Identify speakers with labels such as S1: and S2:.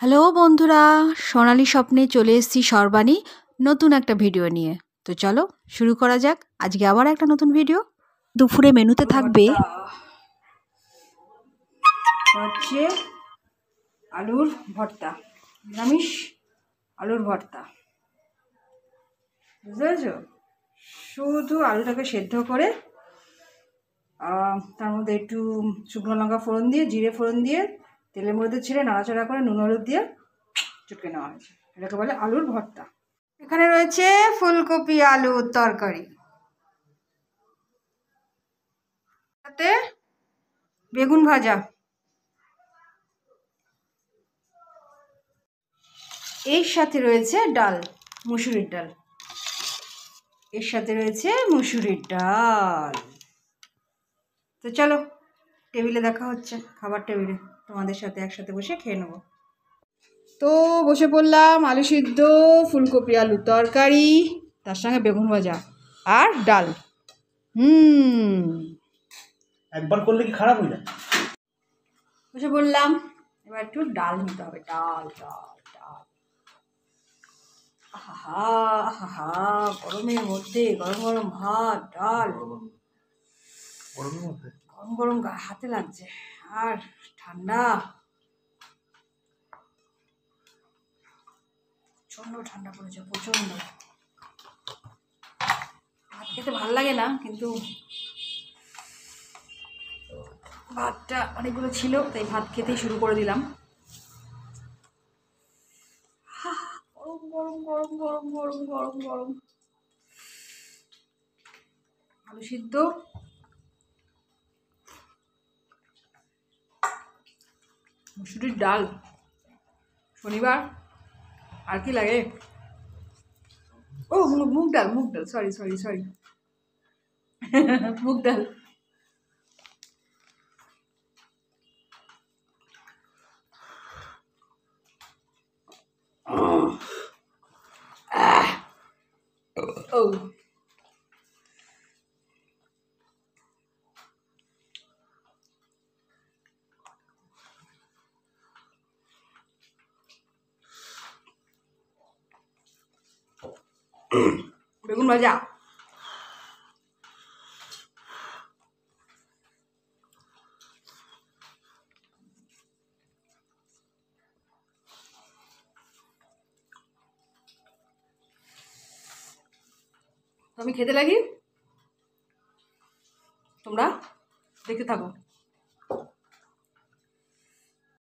S1: Hello বন্ধুরা, সোনালি স্বপ্নে চলে এসেছি সর্বাণী নতুন একটা ভিডিও নিয়ে। তো চলো শুরু করা যাক আজকে আবার একটা নতুন ভিডিও। দুপুরে মেনুতে থাকবে হচ্ছে আলুর ভর্তা, নিরামিষ আলুর ভর্তা, বুঝতে পেরেছো? শুধু আলুটাকে সেদ্ধ করে তার মধ্যে একটু শুকনো লঙ্কা ফোড়ন দিয়ে, জিরে ফোড়ন দিয়ে, তেলের মধ্যে ছেড়ে নাড়াচাড়া করে নুন হলুদ দিয়ে চটকে নেওয়া হয়েছে। এটাকে বলে আলুর ভর্তা। এখানে রয়েছে ফুলকপি আলুর তরকারি, সাথে বেগুন ভাজা, এর সাথে রয়েছে ডাল, মুসুরির ডাল, এর সাথে রয়েছে মুসুরির ডাল। তো চলো টেবিলে দেখা হচ্ছে, খাবার টেবিলে তোমাদের সাথে একসাথে বসে খেয়ে নেবো। তো বসে পড়লাম, আলু সিদ্ধ, ফুলকপি আলুর তরকারি, তার সঙ্গে বেগুন ভাজা আর ডাল।
S2: একবার করলে কি খারাপ হয়ে যায়?
S1: বসে বললাম, এবার একটু ডাল নিতে হবে। ডাল ডাল ডাল, আহা আহা, গরমের মধ্যে গরম গরম ভাত, ডাল, গরম গরম হাতে লাগছে, আর ঠান্ডা, প্রচন্ড ঠান্ডা পড়েছে, প্রচন্ড। ভাত খেতে ভালো লাগে না, কিন্তু ভাতটা অনেকগুলো ছিল তাই ভাত খেতেই শুরু করে দিলাম। গরম গরম গরম গরম গরম গরম আলু সিদ্ধ, মুসুরির ডাল, শনিবার আর কি লাগে? ও মুগ ডাল, মুগ ডাল, সরি সরি সরি মুগ ডাল। ও বেগুন ভাজা, আমি খেতে লাগি, তোমরা দেখতে থাকো।